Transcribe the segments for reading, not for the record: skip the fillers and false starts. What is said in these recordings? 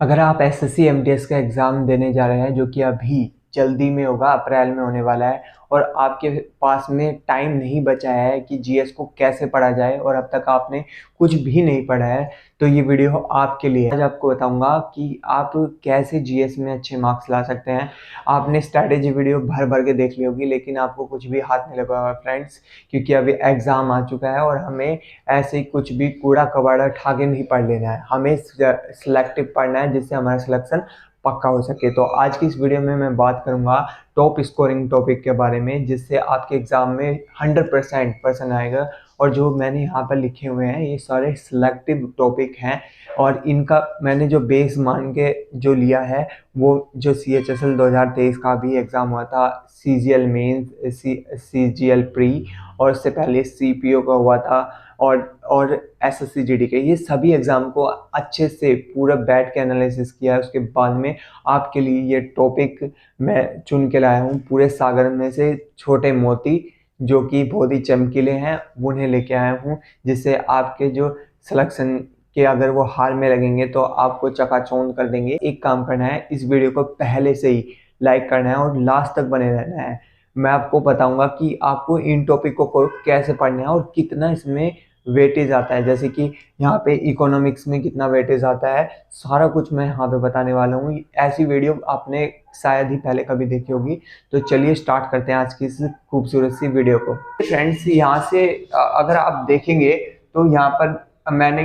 अगर आप SSC MTS का एग्ज़ाम देने जा रहे हैं जो कि अभी जल्दी में होगा, अप्रैल में होने वाला है, और आपके पास में टाइम नहीं बचा है कि जीएस को कैसे पढ़ा जाए और अब तक आपने कुछ भी नहीं पढ़ा है, तो ये वीडियो आपके लिए है। आज आपको बताऊंगा कि आप कैसे जीएस में अच्छे मार्क्स ला सकते हैं। आपने स्ट्रैटेजी वीडियो भर भर के देख ली होगी, लेकिन आपको कुछ भी हाथ नहीं लगा होगा फ्रेंड्स, क्योंकि अभी एग्ज़ाम आ चुका है और हमें ऐसे ही कुछ भी कूड़ा कबाड़ा उठा के नहीं पढ़ लेना है। हमें सिलेक्टिव पढ़ना है जिससे हमारा सिलेक्शन पक्का हो सके। तो आज की इस वीडियो में मैं बात करूंगा टॉप स्कोरिंग टॉपिक के बारे में, जिससे आपके एग्जाम में 100% पर्सन आएगा। और जो मैंने यहाँ पर लिखे हुए हैं ये सारे सिलेक्टिव टॉपिक हैं, और इनका मैंने जो बेस मान के जो लिया है वो जो CHSL 2023 का भी एग्ज़ाम हुआ था, CGL मेंस, CGL प्री, और उससे पहले CPO का हुआ था, और SSC GD के, ये सभी एग्ज़ाम को अच्छे से पूरा बैठ के एनालिसिस किया है। उसके बाद में आपके लिए ये टॉपिक मैं चुन के लाया हूँ पूरे सागर में से छोटे मोती जो कि बहुत ही चमकीले हैं, उन्हें लेके आया हूँ, जिससे आपके जो सिलेक्शन के अगर वो हार में लगेंगे तो आपको चकाचौंध कर देंगे। एक काम करना है, इस वीडियो को पहले से ही लाइक करना है और लास्ट तक बने रहना है। मैं आपको बताऊंगा कि आपको इन टॉपिकों को कैसे पढ़ना है और कितना इसमें वेटेज आता है। जैसे कि यहाँ पे इकोनॉमिक्स में कितना वेटेज आता है, सारा कुछ मैं यहाँ पे बताने वाला हूँ। ऐसी वीडियो आपने शायद ही पहले कभी देखी होगी। तो चलिए स्टार्ट करते हैं आज की इस खूबसूरत सी वीडियो को। फ्रेंड्स, यहाँ से अगर आप देखेंगे तो यहाँ पर मैंने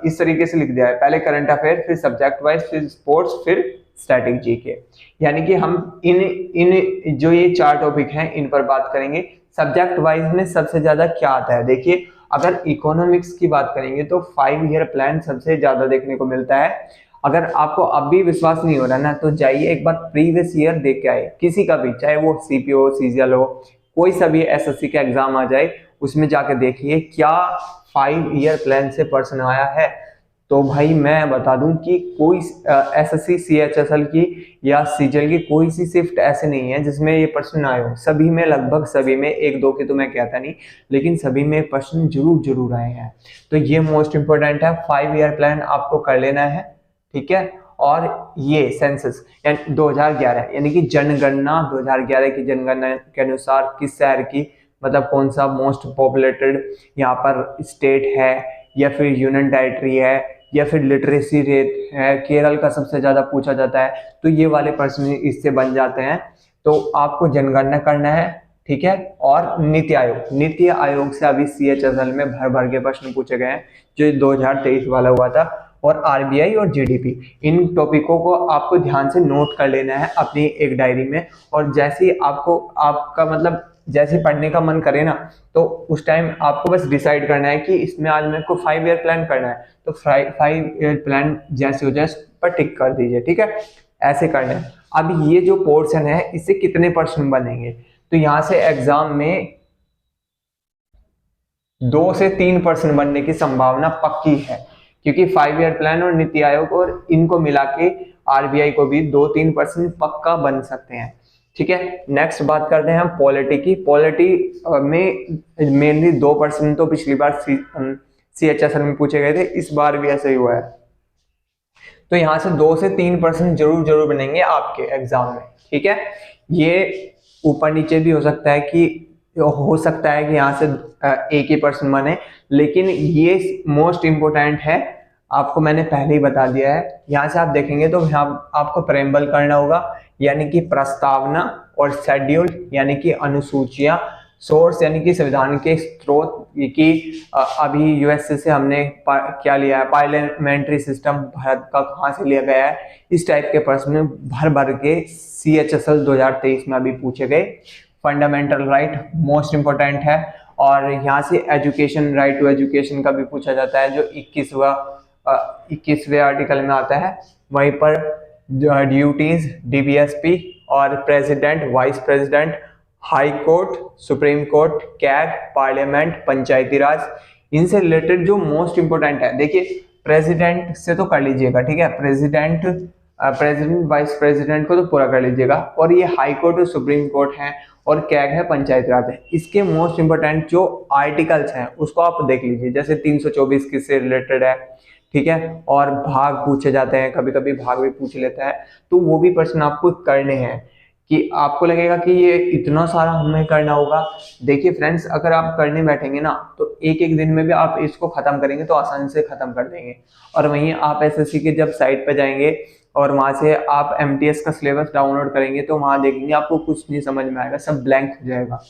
इस तरीके से लिख दिया है, पहले करंट अफेयर, फिर सब्जेक्ट वाइज, फिर स्पोर्ट्स, फिर स्टैटिक जीके। यानी कि हम इन जो ये 4 टॉपिक हैं इन पर बात करेंगे। सब्जेक्ट वाइज में सबसे ज्यादा क्या आता है, देखिए अगर इकोनॉमिक्स की बात करेंगे तो 5 ईयर प्लान सबसे ज्यादा देखने को मिलता है। अगर आपको अब भी विश्वास नहीं हो रहा ना, तो जाइए एक बार प्रीवियस ईयर देख के आए, किसी का भी, चाहे वो CPO, CGL हो, कोई सा भी SSC का एग्जाम आ जाए, उसमें जाके देखिए क्या 5 ईयर प्लान से पर्सन आया है। तो भाई मैं बता दूं कि कोई SSC CHSL की या CGL की कोई सी शिफ्ट ऐसे नहीं है जिसमें ये प्रश्न आए हो। सभी में, लगभग सभी में, एक दो के तो मैं कहता नहीं, लेकिन सभी में प्रश्न जरूर आए हैं। तो ये मोस्ट इंपोर्टेंट है, 5 ईयर प्लान आपको कर लेना है, ठीक है। और ये सेंसस यानी 2011 यानी कि जनगणना 2011 की जनगणना के अनुसार किस शहर की, मतलब कौन सा मोस्ट पॉपुलेटेड यहाँ पर स्टेट है, या फिर यूनियन टेरिटरी है, या फिर लिटरेसी रेट है, केरल का सबसे ज्यादा पूछा जाता है, तो ये वाले प्रश्न इससे बन जाते हैं। तो आपको जनगणना करना है, ठीक है। और नीति आयोग से अभी CHSL में भर भर के प्रश्न पूछे गए हैं, जो 2023 वाला हुआ था, और RBI और GDP, इन टॉपिकों को आपको ध्यान से नोट कर लेना है अपनी एक डायरी में। और जैसे ही आपको आपका मतलब जैसे पढ़ने का मन करे ना, तो उस टाइम आपको बस डिसाइड करना है कि इसमें आज मेरे को 5 ईयर प्लान करना है, तो 5 ईयर प्लान जैसे हो जाए उस पर टिक कर दीजिए, ठीक है। ऐसे करना है। अब ये जो पोर्शन है इससे कितने प्रश्न बनेंगे, तो यहाँ से एग्जाम में 2 से 3 प्रश्न बनने की संभावना पक्की है, क्योंकि 5 ईयर प्लान और नीति आयोग और इनको मिला के RBI को भी 2-3 प्रश्न पक्का बन सकते हैं, ठीक है। नेक्स्ट बात करते हैं हम पॉलिटी की। पॉलिटी में मेनली 2 प्रश्न तो पिछली बार CHSL में पूछे गए थे, इस बार भी ऐसा ही हुआ है। तो यहाँ से 2 से 3 प्रश्न जरूर बनेंगे आपके एग्जाम में, ठीक है। ये ऊपर नीचे भी हो सकता है कि यहाँ से एक ही प्रश्न बने, लेकिन ये मोस्ट इंपोर्टेंट है, आपको मैंने पहले ही बता दिया है। यहाँ से आप देखेंगे तो यहाँ आपको प्रेम्बल करना होगा, यानी कि प्रस्तावना, और शेड्यूल यानी कि अनुसूचियां, सोर्स यानी कि संविधान के स्रोत, कि अभी USA से हमने क्या लिया है, पार्लियामेंट्री सिस्टम भारत का कहाँ से लिया गया है, इस टाइप के प्रश्न भर भर के CHSL 2023 में अभी पूछे गए। फंडामेंटल राइट मोस्ट इंपोर्टेंट है, और यहाँ से एजुकेशन, राइट टू एजुकेशन का भी पूछा जाता है, जो 21वें आर्टिकल में आता है। वहीं पर ड्यूटीज, DBSP, और president, vice president, high court, supreme court, CAG, parliament, Panchayati Raj, इनसे रिलेटेड जो मोस्ट इंपोर्टेंट है, देखिए प्रेसिडेंट से तो कर लीजिएगा, ठीक है। प्रेसिडेंट, वाइस प्रेसिडेंट को तो पूरा कर लीजिएगा, और ये हाई कोर्ट और सुप्रीम कोर्ट है, और कैग है, पंचायती राज है। इसके मोस्ट इंपोर्टेंट जो आर्टिकल्स हैं उसको आप देख लीजिए, जैसे 324 किससे रिलेटेड है, ठीक है। और भाग पूछे जाते हैं, कभी कभी भाग भी पूछ लेता है, तो वो भी प्रश्न आपको करने हैं। कि आपको लगेगा कि ये इतना सारा हमें करना होगा। देखिए फ्रेंड्स, अगर आप करने बैठेंगे ना तो एक एक दिन में भी आप इसको खत्म करेंगे तो आसानी से खत्म कर देंगे। और वहीं आप एसएससी के जब साइट पर जाएंगे और वहां से आप एमटीएस का सिलेबस डाउनलोड करेंगे तो वहां देखेंगे आपको कुछ नहीं समझ में आएगा, सब ब्लैंक हो जाएगा।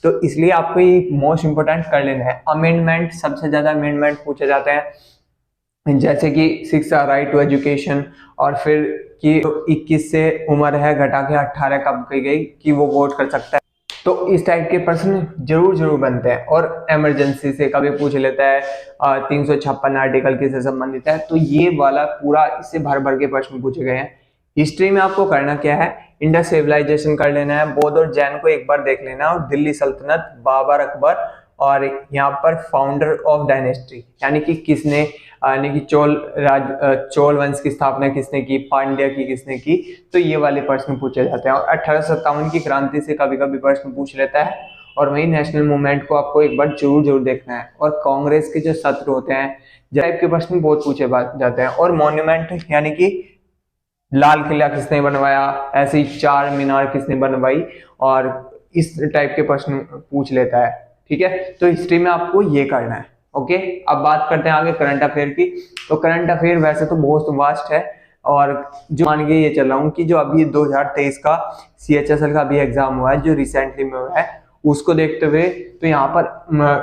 तो इसलिए आपको ये मोस्ट इंपोर्टेंट कर लेना है। अमेंडमेंट, सबसे ज्यादा अमेंडमेंट पूछे जाते हैं, जैसे कि 6 राइट टू एजुकेशन, और फिर कि 21 से उम्र है घटा के 18 कब की गई कि वो वोट कर सकता है। तो इस टाइप के प्रश्न जरूर बनते हैं। और इमरजेंसी से कभी पूछ लेता है 356 आर्टिकल किससे संबंधित है, तो ये वाला पूरा इससे भर भर के प्रश्न पूछे गए हैं। हिस्ट्री में आपको करना क्या है, इंडस सिविलाइजेशन कर लेना है, बौद्ध और जैन को एक बार देख लेना है, और दिल्ली सल्तनत, बाबर अकबर, और यहाँ पर फाउंडर ऑफ डायनेस्टी यानी कि किसने, यानी कि चोल वंश की स्थापना किसने की, पांड्या की किसने की, तो ये वाले प्रश्न पूछे जाते हैं। और 1857 की क्रांति से कभी कभी प्रश्न पूछ लेता है। और वही नेशनल मूवमेंट को आपको एक बार जरूर देखना है। और कांग्रेस के जो सत्र होते हैं, टाइप के प्रश्न बहुत पूछे जाते हैं। और मॉन्यूमेंट यानी कि लाल किला किसने बनवाया, ऐसे ही 4 मीनार किसने बनवाई, और इस टाइप के प्रश्न पूछ लेता है। ठीक है, तो हिस्ट्री में आपको ये करना है। ओके, अब बात करते हैं आगे करंट अफेयर की। तो करंट अफेयर वैसे तो बहुत वास्ट है, और जो मान के ये चल रहा हूँ कि जो अभी 2023 का CHSL का अभी एग्जाम हुआ है, जो रिसेंटली में हुआ है, उसको देखते हुए तो यहाँ पर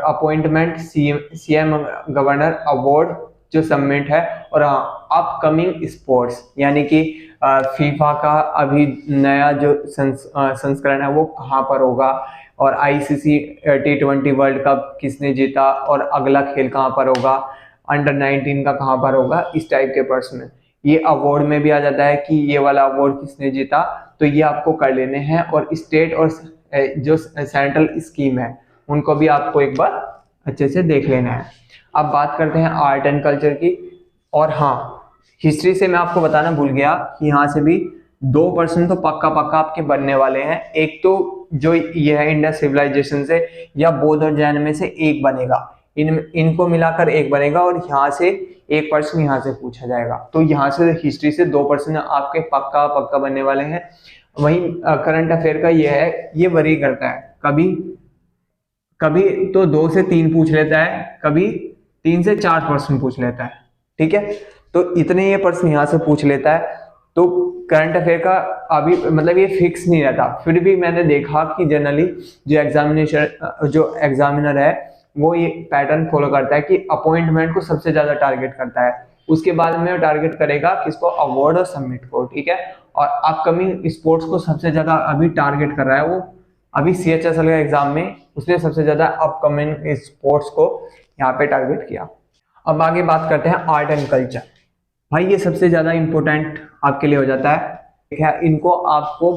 अपॉइंटमेंट CM गवर्नर अवार्ड जो सबमिट है, और अपकमिंग स्पोर्ट्स यानी कि फीफा का अभी नया जो संस्करण है वो कहाँ पर होगा, और ICC T20 वर्ल्ड कप किसने जीता, और अगला खेल कहाँ पर होगा, अंडर 19 का कहाँ पर होगा, इस टाइप के प्रश्न। ये अवार्ड में भी आ जाता है कि ये वाला अवार्ड किसने जीता, तो ये आपको कर लेने हैं। और स्टेट और जो सेंट्रल स्कीम है उनको भी आपको एक बार अच्छे से देख लेना है। अब बात करते हैं आर्ट एंड कल्चर की। और हाँ, हिस्ट्री से मैं आपको बताना भूल गया कि यहाँ से भी 2% तो पक्का आपके बनने वाले हैं। एक तो जो ये है इंडस सिविलाइजेशन से या बौद्ध और जैन में से एक बनेगा, इनको मिलाकर एक बनेगा, और यहाँ से 1% यहाँ से पूछा जाएगा। तो यहाँ से हिस्ट्री से 2% आपके पक्का बनने वाले हैं। वहीं करंट अफेयर का ये है, ये वरी करता है, कभी तो 2 से 3 पूछ लेता है, कभी 3 से 4% पूछ लेता है। ठीक है, तो इतने ये प्रश्न यहाँ से पूछ लेता है। तो करंट अफेयर का अभी मतलब ये फिक्स नहीं रहता, फिर भी मैंने देखा कि जनरली जो एग्जामिनर है वो ये पैटर्न फॉलो करता है कि अपॉइंटमेंट को सबसे ज्यादा टारगेट करता है, उसके बाद में वो टारगेट करेगा किसको, अवार्ड और सबमिट को। ठीक है, और अपकमिंग स्पोर्ट्स को सबसे ज्यादा अभी टारगेट कर रहा है वो। अभी CHSL का एग्जाम में उसने सबसे ज्यादा अपकमिंग स्पोर्ट्स को यहाँ पे टारगेट किया। अब आगे बात करते हैं आर्ट एंड कल्चर। भाई ये सबसे ज्यादा इंपॉर्टेंट आपके लिए हो जाता है। इनको आपको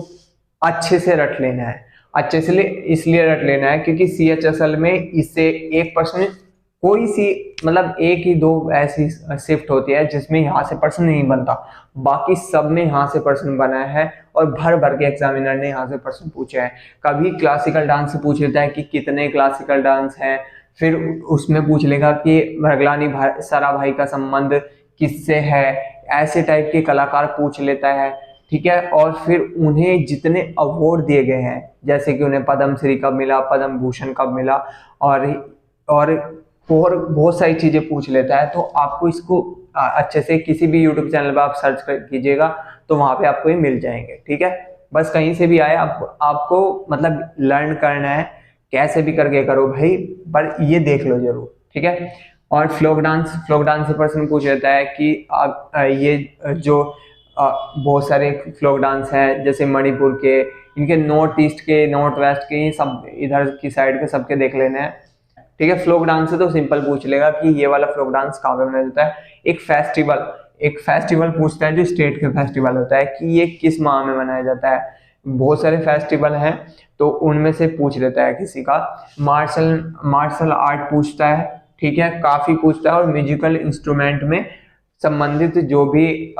अच्छे से रट लेना है, अच्छे से इसलिए रट लेना है क्योंकि CHSL में इससे एक प्रश्न, कोई सी मतलब 1 ही 2 ऐसी शिफ्ट होती है जिसमें यहाँ से प्रश्न नहीं बनता, बाकी सब में यहाँ से प्रश्न बना है, और भर भर के एग्जामिनर ने यहाँ से प्रश्न पूछे हैं। कभी क्लासिकल डांस से पूछ लेता है कि कितने क्लासिकल डांस हैं, फिर उसमें पूछ लेगा कि भरगलानी साराभाई का संबंध किससे है, ऐसे टाइप के कलाकार पूछ लेता है। ठीक है, और फिर उन्हें जितने अवार्ड दिए गए हैं, जैसे कि उन्हें पद्म श्री कब मिला, पद्म भूषण कब मिला, और बहुत सारी चीजें पूछ लेता है। तो आपको इसको अच्छे से किसी भी YouTube चैनल पर आप सर्च कीजिएगा तो वहां पे आपको ये मिल जाएंगे। ठीक है, बस कहीं से भी आए आपको मतलब लर्न करना है, कैसे भी करके करो भाई, पर ये देख लो जरूर। ठीक है, और फ्लोक डांस से प्रश्न पूछ लेता है कि आप ये जो बहुत सारे फ्लोक डांस हैं जैसे मणिपुर के, इनके नॉर्थ ईस्ट के, नॉर्थ वेस्ट के, सब इधर की साइड के सबके देख लेने हैं। ठीक है, फ्लोक डांस से तो सिंपल पूछ लेगा कि ये वाला फ्लोक डांस कहाँ पे मनाया जाता है। एक फेस्टिवल पूछता है जो स्टेट के फेस्टिवल होता है कि ये किस माह में मनाया जाता है। बहुत सारे फेस्टिवल हैं तो उनमें से पूछ लेता है किसी का। मार्शल आर्ट पूछता है, ठीक है, काफी पूछता है। और म्यूजिकल इंस्ट्रूमेंट में संबंधित जो भी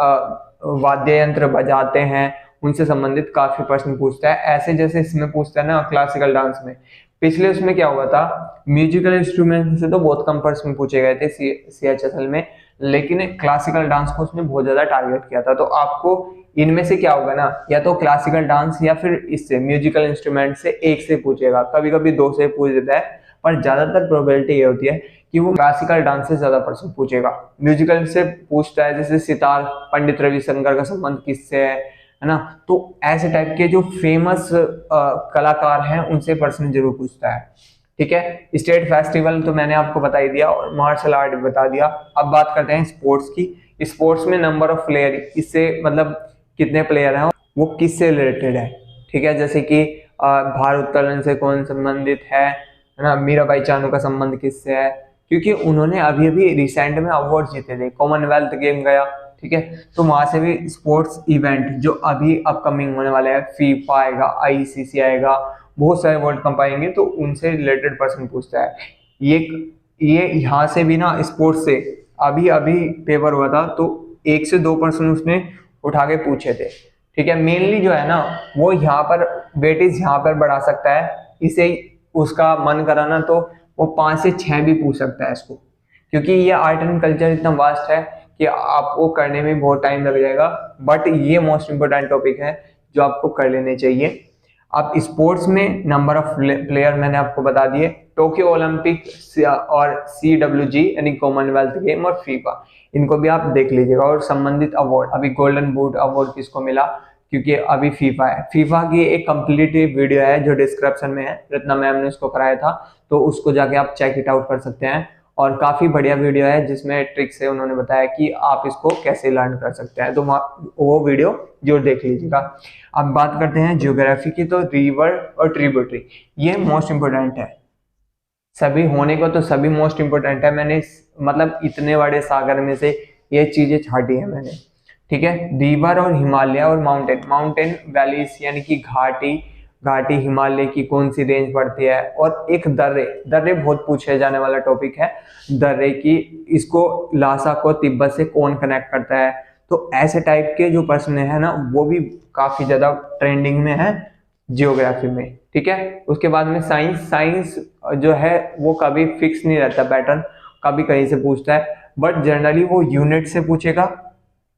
वाद्य यंत्र बजाते हैं उनसे संबंधित काफी प्रश्न पूछता है। ऐसे जैसे इसमें पूछता है ना क्लासिकल डांस में, पिछले उसमें क्या हुआ था, म्यूजिकल इंस्ट्रूमेंट से तो बहुत कम प्रश्न पूछे गए थे CHSL में, लेकिन क्लासिकल डांस को उसने बहुत ज़्यादा टारगेट किया था। तो आपको इनमें से क्या होगा ना, या तो क्लासिकल डांस या फिर इससे म्यूजिकल इंस्ट्रूमेंट से एक से पूछेगा, कभी कभी दो से पूछ देता है, पर ज़्यादातर प्रोबेबिलिटी ये होती है कि वो क्लासिकल डांस से ज़्यादा पर्सन पूछेगा। म्यूजिकल से पूछता है, जैसे सितार, पंडित रविशंकर का संबंध किससे है ना। तो ऐसे टाइप के जो फेमस कलाकार हैं उनसे पर्सन जरूर पूछता है। ठीक है, स्टेट फेस्टिवल तो मैंने आपको बता ही दिया और मार्शल आर्ट बता दिया। अब बात करते हैं स्पोर्ट्स की। स्पोर्ट्स में नंबर ऑफ प्लेयर, इससे मतलब कितने प्लेयर हैं, वो किससे रिलेटेड है। ठीक है, जैसे कि भारोत्तोलन से कौन संबंधित है ना, मीराबाई चानू का संबंध किससे है, क्योंकि उन्होंने अभी अभी रिसेंट में अवार्ड जीते थे, कॉमनवेल्थ गेम गया। ठीक है, तो वहां से भी स्पोर्ट्स इवेंट जो अभी अपकमिंग होने वाले हैं, फीफा आएगा, आईसीसी आएगा, बहुत सारे वर्ल्ड कप आएंगे, तो उनसे रिलेटेड पर्सन पूछता है। ये यहाँ से भी ना, स्पोर्ट्स से अभी अभी पेपर हुआ था, तो 1 से 2 पर्सन उसने उठा के पूछे थे। ठीक है, मेनली जो है ना, वो यहाँ पर वेटेज यहाँ पर बढ़ा सकता है, इसे उसका मन करा ना तो वो 5 से 6 भी पूछ सकता है इसको, क्योंकि ये आर्ट एंड कल्चर इतना वास्ट है कि आपको करने में बहुत टाइम लग जाएगा। बट ये मोस्ट इंपोर्टेंट टॉपिक है जो आपको कर लेने चाहिए। अब स्पोर्ट्स में नंबर ऑफ प्लेयर मैंने आपको बता दिए, टोक्यो ओलंपिक और CWG यानी कॉमनवेल्थ गेम और फीफा, इनको भी आप देख लीजिएगा। और संबंधित अवार्ड, अभी गोल्डन बूट अवार्ड किसको मिला, क्योंकि अभी फीफा है। फीफा की एक कंप्लीट वीडियो है जो डिस्क्रिप्शन में है, रत्ना मैम ने उसको कराया था, तो उसको जाके आप चेक इट आउट कर सकते हैं। और काफी बढ़िया वीडियो है जिसमें ट्रिक से उन्होंने बताया कि आप इसको कैसे लर्न कर सकते हैं, तो वो वीडियो जरूर देख लीजिएगा। अब बात करते हैं ज्योग्राफी की, तो रिवर और ट्रिब्यूटरी ये मोस्ट इंपोर्टेंट है। सभी होने को तो सभी मोस्ट इंपोर्टेंट है, मैंने मतलब इतने बड़े सागर में से ये चीजें छाटी है मैंने। ठीक है, रिवर और हिमालय और माउंटेन वैलीज यानी कि घाटी हिमालय की कौन सी रेंज पड़ती है। और एक दर्रे बहुत पूछे जाने वाला टॉपिक है, दर्रे की, इसको लासा को तिब्बत से कौन कनेक्ट करता है। तो ऐसे टाइप के जो प्रश्न है ना, वो भी काफी ज्यादा ट्रेंडिंग में है जियोग्राफी में। ठीक है, उसके बाद में साइंस जो है वो कभी फिक्स नहीं रहता पैटर्न, कभी कहीं से पूछता है, बट जनरली वो यूनिट से पूछेगा,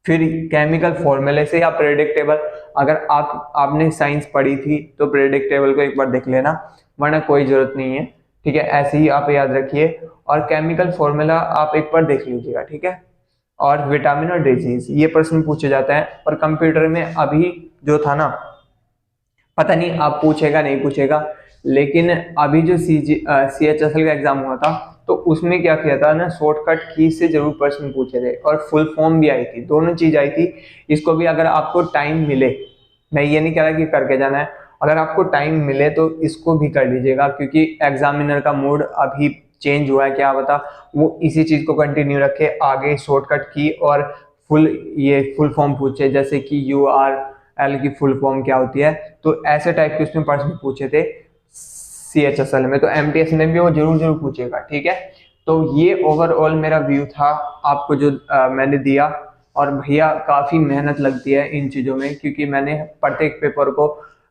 फिर केमिकल फॉर्मूले से, या प्रेडिक्टेबल। अगर आपने साइंस पढ़ी थी तो प्रेडिक्टेबल को एक बार देख लेना, वरना कोई जरूरत नहीं है। ठीक है, ऐसे ही आप याद रखिए, और केमिकल फॉर्मूला आप एक बार देख लीजिएगा। ठीक है, और विटामिन और डिजीज ये प्रश्न पूछे जाता है। और कंप्यूटर में अभी जो था ना, पता नहीं आप पूछेगा नहीं पूछेगा, लेकिन अभी जो CHSL का एग्जाम हुआ था, तो उसमें क्या किया था ना, शॉर्टकट की से जरूर प्रश्न पूछे थे, और फुल फॉर्म भी आई थी, दोनों चीज आई थी। इसको भी अगर आपको टाइम मिले, मैं ये नहीं कह रहा कि करके जाना है, अगर आपको टाइम मिले तो इसको भी कर लीजिएगा, क्योंकि एग्जामिनर का मूड अभी चेंज हुआ है, क्या बता वो इसी चीज को कंटिन्यू रखे, आगे शॉर्टकट की और फुल फॉर्म पूछे, जैसे कि URL की फुल फॉर्म क्या होती है। तो ऐसे टाइप के उसमें प्रश्न पूछे थे CHSL में, तो MTS में भी वो जरूर पूछेगा। ठीक है, तो ये ओवरऑल मेरा व्यू था आपको जो मैंने दिया। और भैया काफी मेहनत लगती है इन चीजों में, क्योंकि मैंने प्रत्येक पेपर को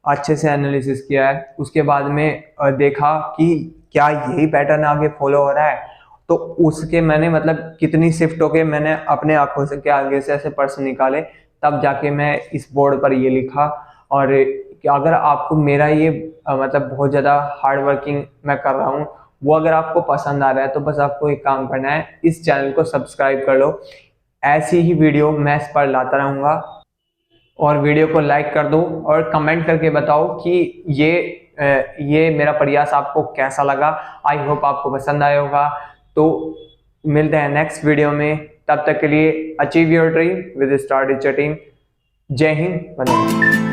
अच्छे से एनालिसिस किया है, उसके बाद में देखा कि क्या यही पैटर्न आगे फॉलो हो रहा है, तो उसके मैंने मतलब कितनी शिफ्ट होके मैंने अपने आंखों से के आगे से ऐसे प्रश्न निकाले, तब जाके मैं इस बोर्ड पर ये लिखा। और कि अगर आपको मेरा ये मतलब बहुत ज़्यादा हार्ड वर्किंग मैं कर रहा हूँ, वो अगर आपको पसंद आ रहा है, तो बस आपको एक काम करना है, इस चैनल को सब्सक्राइब कर लो। ऐसी ही वीडियो मैं इस पर लाता रहूँगा। और वीडियो को लाइक कर दो और कमेंट करके बताओ कि ये मेरा प्रयास आपको कैसा लगा। आई होप आपको पसंद आया होगा। तो मिलते हैं नेक्स्ट वीडियो में, तब तक के लिए achieve your dream with star teacher team. जय हिंद, वंदे मातरम।